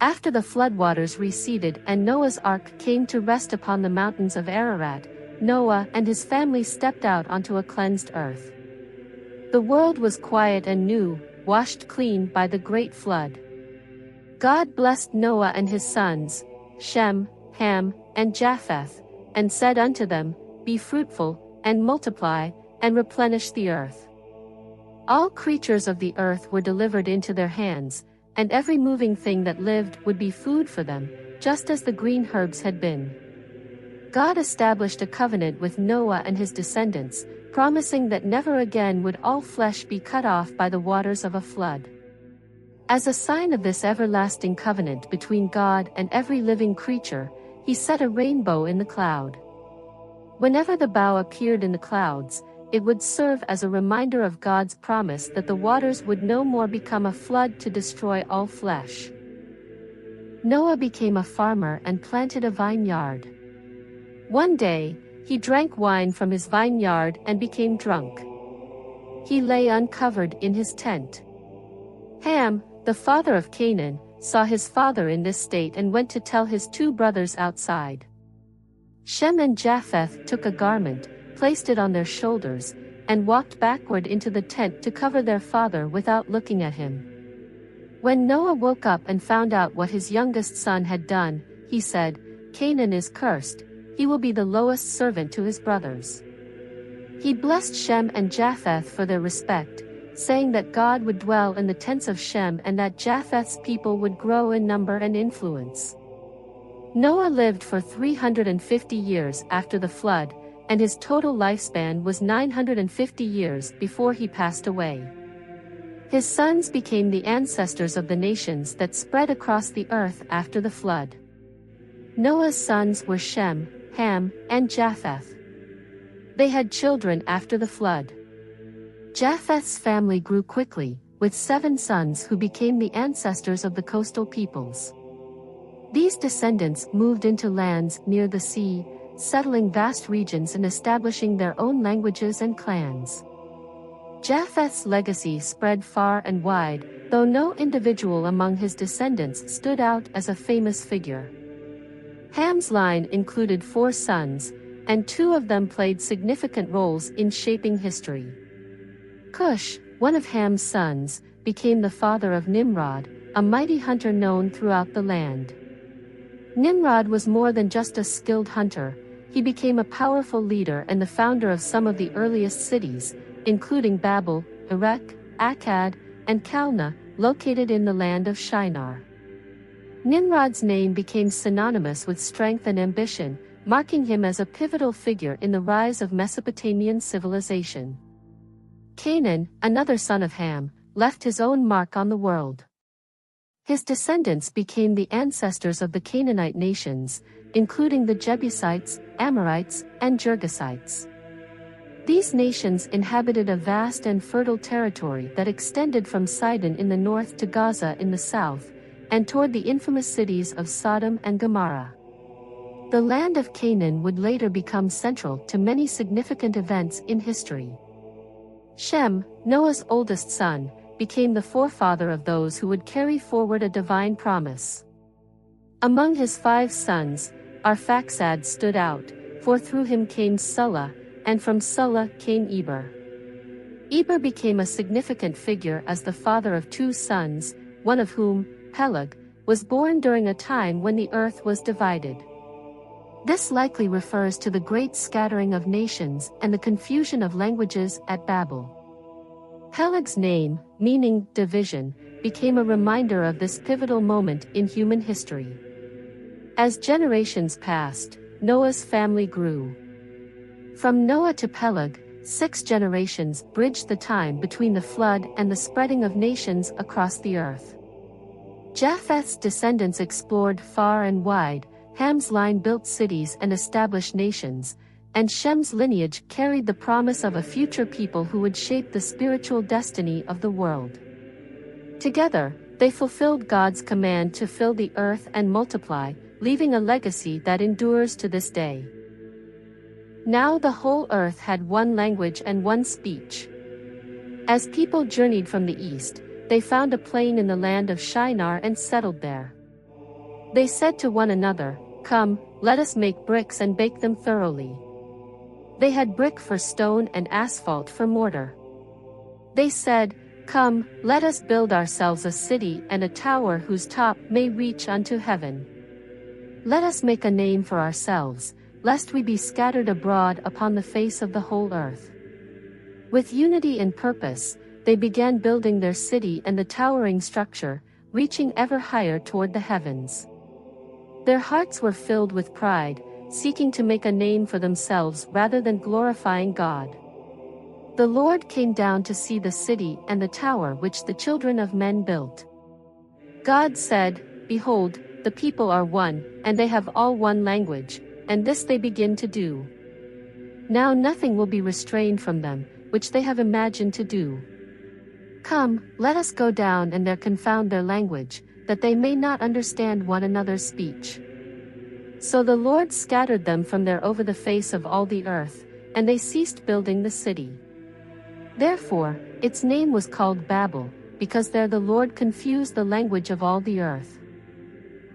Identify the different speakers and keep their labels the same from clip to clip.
Speaker 1: After the floodwaters receded and Noah's ark came to rest upon the mountains of Ararat, Noah and his family stepped out onto a cleansed earth. The world was quiet and new, washed clean by the great flood. God blessed Noah and his sons, Shem, Ham, and Japheth, and said unto them, Be fruitful, and multiply, and replenish the earth. All creatures of the earth were delivered into their hands, and every moving thing that lived would be food for them, just as the green herbs had been. God established a covenant with Noah and his descendants, promising that never again would all flesh be cut off by the waters of a flood. As a sign of this everlasting covenant between God and every living creature, he set a rainbow in the cloud. Whenever the bow appeared in the clouds, it would serve as a reminder of God's promise that the waters would no more become a flood to destroy all flesh. Noah became a farmer and planted a vineyard. One day, he drank wine from his vineyard and became drunk. He lay uncovered in his tent. Ham, the father of Canaan, saw his father in this state and went to tell his two brothers outside. Shem and Japheth took a garment, placed it on their shoulders, and walked backward into the tent to cover their father without looking at him. When Noah woke up and found out what his youngest son had done, he said, Canaan is cursed, he will be the lowest servant to his brothers. He blessed Shem and Japheth for their respect, saying that God would dwell in the tents of Shem and that Japheth's people would grow in number and influence. Noah lived for 350 years after the flood, and his total lifespan was 950 years before he passed away. His sons became the ancestors of the nations that spread across the earth after the flood. Noah's sons were Shem, Ham, and Japheth. They had children after the flood. Japheth's family grew quickly, with 7 sons who became the ancestors of the coastal peoples. These descendants moved into lands near the sea, settling vast regions and establishing their own languages and clans. Japheth's legacy spread far and wide, though no individual among his descendants stood out as a famous figure. Ham's line included 4 sons, and 2 of them played significant roles in shaping history. Cush, one of Ham's sons, became the father of Nimrod, a mighty hunter known throughout the land. Nimrod was more than just a skilled hunter, he became a powerful leader and the founder of some of the earliest cities, including Babel, Erech, Akkad, and Calneh, located in the land of Shinar. Nimrod's name became synonymous with strength and ambition, marking him as a pivotal figure in the rise of Mesopotamian civilization. Canaan, another son of Ham, left his own mark on the world. His descendants became the ancestors of the Canaanite nations, including the Jebusites, Amorites, and Girgashites. These nations inhabited a vast and fertile territory that extended from Sidon in the north to Gaza in the south, and toward the infamous cities of Sodom and Gomorrah. The land of Canaan would later become central to many significant events in history. Shem, Noah's oldest son, became the forefather of those who would carry forward a divine promise. Among his 5 sons, Arphaxad stood out, for through him came Sulla, and from Sulla came Eber. Eber became a significant figure as the father of 2 sons, one of whom, Peleg, was born during a time when the earth was divided. This likely refers to the great scattering of nations and the confusion of languages at Babel. Peleg's name, meaning division, became a reminder of this pivotal moment in human history. As generations passed, Noah's family grew. From Noah to Peleg, 6 generations bridged the time between the flood and the spreading of nations across the earth. Japheth's descendants explored far and wide, Ham's line built cities and established nations, and Shem's lineage carried the promise of a future people who would shape the spiritual destiny of the world. Together, they fulfilled God's command to fill the earth and multiply, leaving a legacy that endures to this day. Now the whole earth had one language and one speech. As people journeyed from the east, they found a plain in the land of Shinar and settled there. They said to one another, "Come, let us make bricks and bake them thoroughly." They had brick for stone and asphalt for mortar. They said, "Come, let us build ourselves a city and a tower whose top may reach unto heaven. Let us make a name for ourselves, lest we be scattered abroad upon the face of the whole earth." With unity in purpose, they began building their city and the towering structure, reaching ever higher toward the heavens. Their hearts were filled with pride, seeking to make a name for themselves rather than glorifying God. The Lord came down to see the city and the tower which the children of men built. God said, "Behold, the people are one, and they have all one language, and this they begin to do. Now nothing will be restrained from them, which they have imagined to do. Come, let us go down and there confound their language, that they may not understand one another's speech." So the Lord scattered them from there over the face of all the earth, and they ceased building the city. Therefore, its name was called Babel, because there the Lord confused the language of all the earth.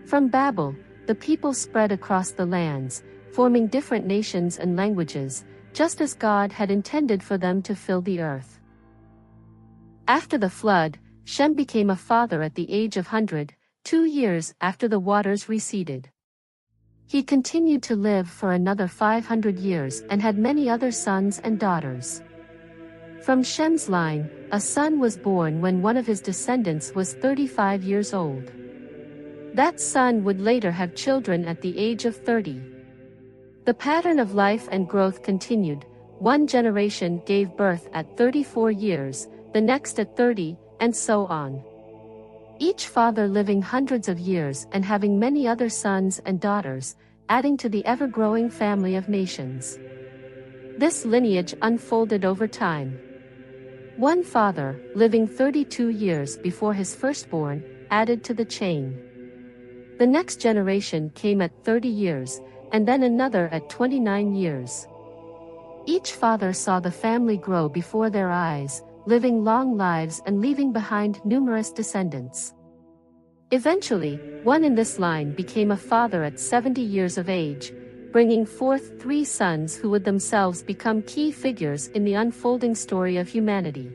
Speaker 1: From Babel, the people spread across the lands, forming different nations and languages, just as God had intended for them to fill the earth. After the flood, Shem became a father at the age of 102 years after the waters receded. He continued to live for another 500 years and had many other sons and daughters. From Shem's line, a son was born when one of his descendants was 35 years old. That son would later have children at the age of 30. The pattern of life and growth continued. One generation gave birth at 34 years, the next at 30, and so on. Each father living hundreds of years and having many other sons and daughters, adding to the ever-growing family of nations. This lineage unfolded over time. One father, living 32 years before his firstborn, added to the chain. The next generation came at 30 years, and then another at 29 years. Each father saw the family grow before their eyes, living long lives and leaving behind numerous descendants. Eventually, one in this line became a father at 70 years of age, bringing forth 3 sons who would themselves become key figures in the unfolding story of humanity.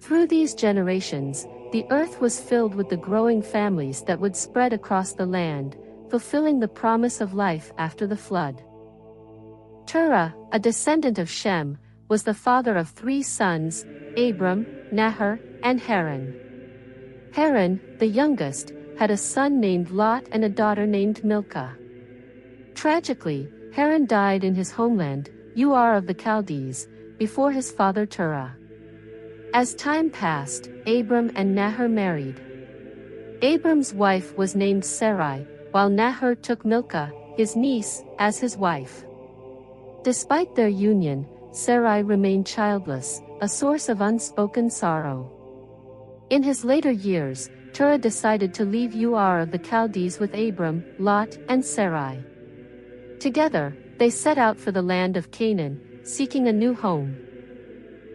Speaker 1: Through these generations, the earth was filled with the growing families that would spread across the land, fulfilling the promise of life after the flood. Terah, a descendant of Shem, was the father of 3 sons, Abram, Nahor, and Haran. Haran, the youngest, had a son named Lot and a daughter named Milcah. Tragically, Haran died in his homeland, Ur of the Chaldees, before his father Terah. As time passed, Abram and Nahor married. Abram's wife was named Sarai, while Nahor took Milcah, his niece, as his wife. Despite their union, Sarai remained childless, a source of unspoken sorrow. In his later years, Terah decided to leave Ur of the Chaldees with Abram, Lot, and Sarai. Together, they set out for the land of Canaan, seeking a new home.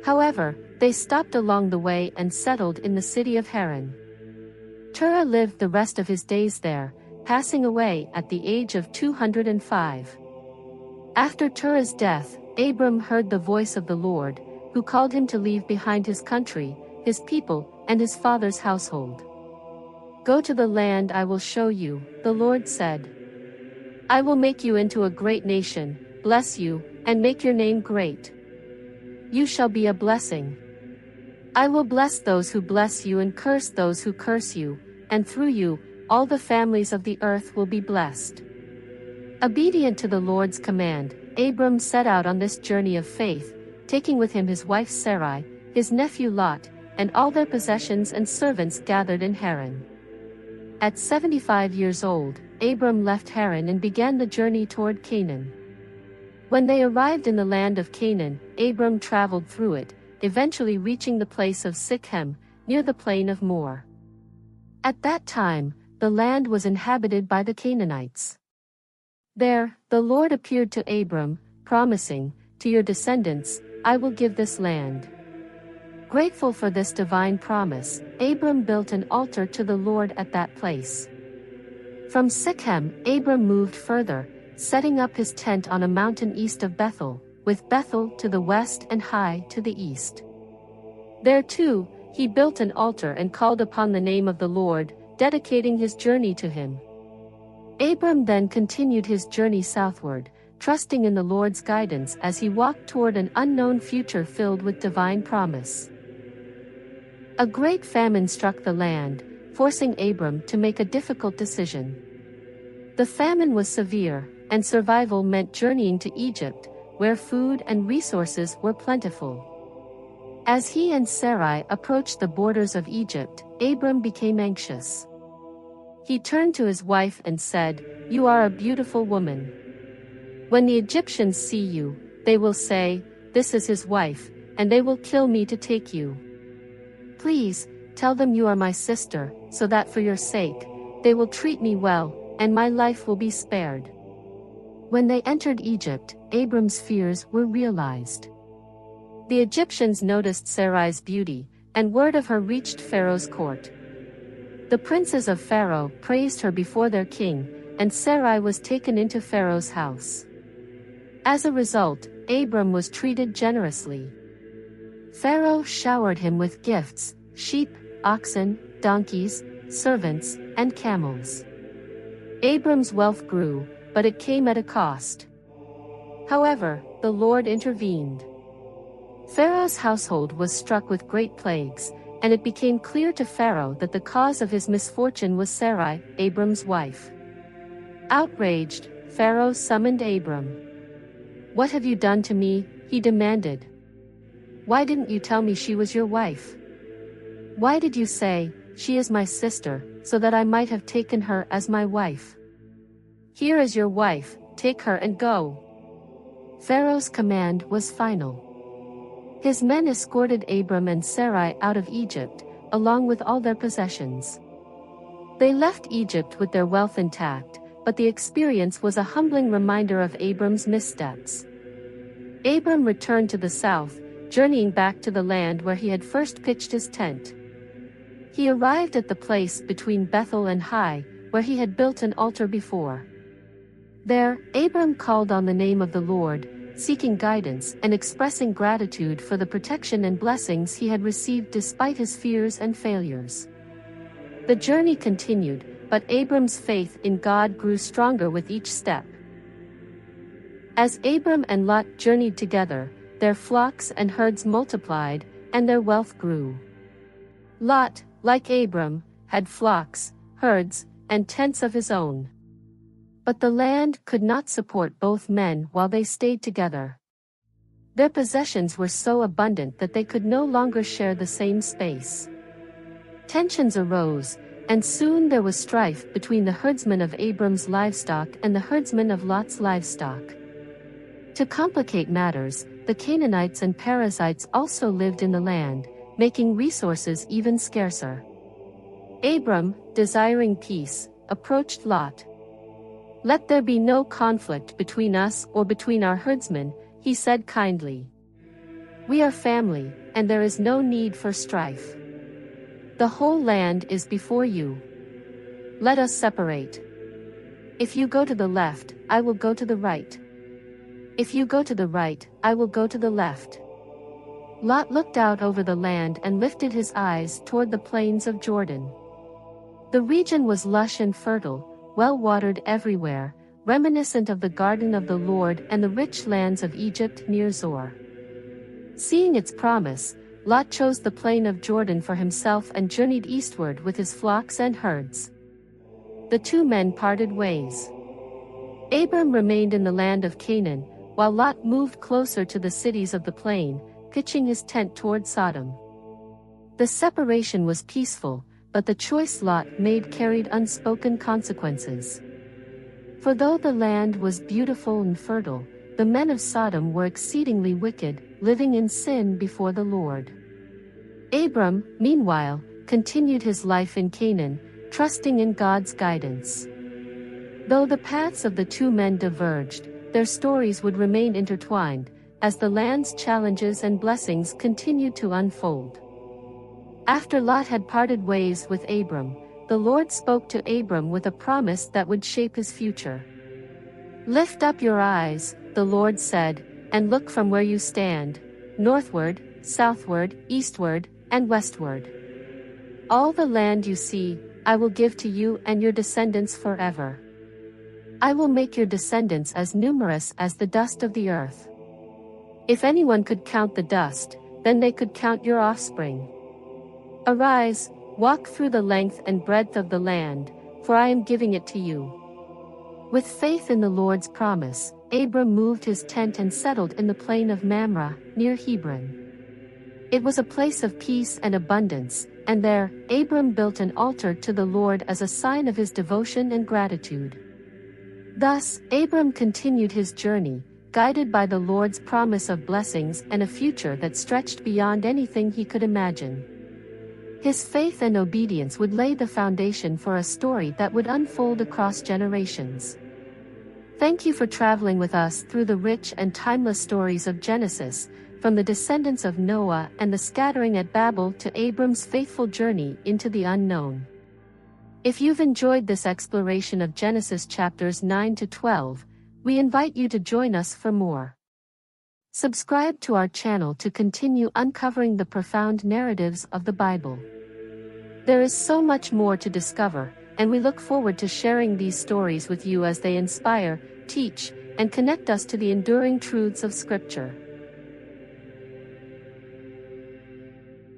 Speaker 1: However, they stopped along the way and settled in the city of Haran. Terah lived the rest of his days there, passing away at the age of 205. After Terah's death, Abram heard the voice of the Lord, who called him to leave behind his country, his people, and his father's household. "Go to the land I will show you," the Lord said. "I will make you into a great nation, bless you, and make your name great. You shall be a blessing. I will bless those who bless you and curse those who curse you, and through you, all the families of the earth will be blessed." Obedient to the Lord's command, Abram set out on this journey of faith, taking with him his wife Sarai, his nephew Lot, and all their possessions and servants gathered in Haran. At 75 years old, Abram left Haran and began the journey toward Canaan. When they arrived in the land of Canaan, Abram traveled through it, eventually reaching the place of Sichem, near the plain of Moreh. At that time, the land was inhabited by the Canaanites. There, the Lord appeared to Abram, promising, "To your descendants, I will give this land." Grateful for this divine promise, Abram built an altar to the Lord at that place. From Sichem, Abram moved further, setting up his tent on a mountain east of Bethel, with Bethel to the west and Hai to the east. There too, he built an altar and called upon the name of the Lord, dedicating his journey to him. Abram then continued his journey southward, trusting in the Lord's guidance as he walked toward an unknown future filled with divine promise. A great famine struck the land, forcing Abram to make a difficult decision. The famine was severe, and survival meant journeying to Egypt, where food and resources were plentiful. As he and Sarai approached the borders of Egypt, Abram became anxious. He turned to his wife and said, "You are a beautiful woman. When the Egyptians see you, they will say, 'This is his wife,' and they will kill me to take you. Please, tell them you are my sister, so that for your sake, they will treat me well, and my life will be spared." When they entered Egypt, Abram's fears were realized. The Egyptians noticed Sarai's beauty, and word of her reached Pharaoh's court. The princes of Pharaoh praised her before their king, and Sarai was taken into Pharaoh's house. As a result, Abram was treated generously. Pharaoh showered him with gifts: sheep, oxen, donkeys, servants, and camels. Abram's wealth grew, but it came at a cost. However, the Lord intervened. Pharaoh's household was struck with great plagues, and it became clear to Pharaoh that the cause of his misfortune was Sarai, Abram's wife. Outraged, Pharaoh summoned Abram. "What have you done to me?" he demanded. "Why didn't you tell me she was your wife? Why did you say, 'She is my sister,' so that I might have taken her as my wife? Here is your wife, take her and go." Pharaoh's command was final. His men escorted Abram and Sarai out of Egypt, along with all their possessions. They left Egypt with their wealth intact, but the experience was a humbling reminder of Abram's missteps. Abram returned to the south, journeying back to the land where he had first pitched his tent. He arrived at the place between Bethel and Hai, where he had built an altar before. There, Abram called on the name of the Lord, seeking guidance and expressing gratitude for the protection and blessings he had received despite his fears and failures. The journey continued, but Abram's faith in God grew stronger with each step. As Abram and Lot journeyed together, their flocks and herds multiplied, and their wealth grew. Lot, like Abram, had flocks, herds, and tents of his own. But the land could not support both men while they stayed together. Their possessions were so abundant that they could no longer share the same space. Tensions arose, and soon there was strife between the herdsmen of Abram's livestock and the herdsmen of Lot's livestock. To complicate matters, the Canaanites and Perizzites also lived in the land, making resources even scarcer. Abram, desiring peace, approached Lot. "Let there be no conflict between us or between our herdsmen," he said kindly. "We are family, and there is no need for strife. The whole land is before you. Let us separate. If you go to the left, I will go to the right. If you go to the right, I will go to the left." Lot looked out over the land and lifted his eyes toward the plains of Jordan. The region was lush and fertile, well-watered everywhere, reminiscent of the garden of the Lord and the rich lands of Egypt near Zoar. Seeing its promise, Lot chose the plain of Jordan for himself and journeyed eastward with his flocks and herds. The two men parted ways. Abram remained in the land of Canaan, while Lot moved closer to the cities of the plain, pitching his tent toward Sodom. The separation was peaceful, but the choice Lot made carried unspoken consequences. For though the land was beautiful and fertile, the men of Sodom were exceedingly wicked, living in sin before the Lord. Abram, meanwhile, continued his life in Canaan, trusting in God's guidance. Though the paths of the two men diverged, their stories would remain intertwined, as the land's challenges and blessings continued to unfold. After Lot had parted ways with Abram, the Lord spoke to Abram with a promise that would shape his future. "Lift up your eyes," the Lord said, "and look from where you stand, northward, southward, eastward, and westward. All the land you see, I will give to you and your descendants forever. I will make your descendants as numerous as the dust of the earth. If anyone could count the dust, then they could count your offspring. Arise, walk through the length and breadth of the land, for I am giving it to you." With faith in the Lord's promise, Abram moved his tent and settled in the plain of Mamre, near Hebron. It was a place of peace and abundance, and there, Abram built an altar to the Lord as a sign of his devotion and gratitude. Thus, Abram continued his journey, guided by the Lord's promise of blessings and a future that stretched beyond anything he could imagine. His faith and obedience would lay the foundation for a story that would unfold across generations. Thank you for traveling with us through the rich and timeless stories of Genesis, from the descendants of Noah and the scattering at Babel to Abram's faithful journey into the unknown. If you've enjoyed this exploration of Genesis chapters 9 to 12, we invite you to join us for more. Subscribe to our channel to continue uncovering the profound narratives of the Bible. There is so much more to discover, and we look forward to sharing these stories with you as they inspire, teach, and connect us to the enduring truths of Scripture.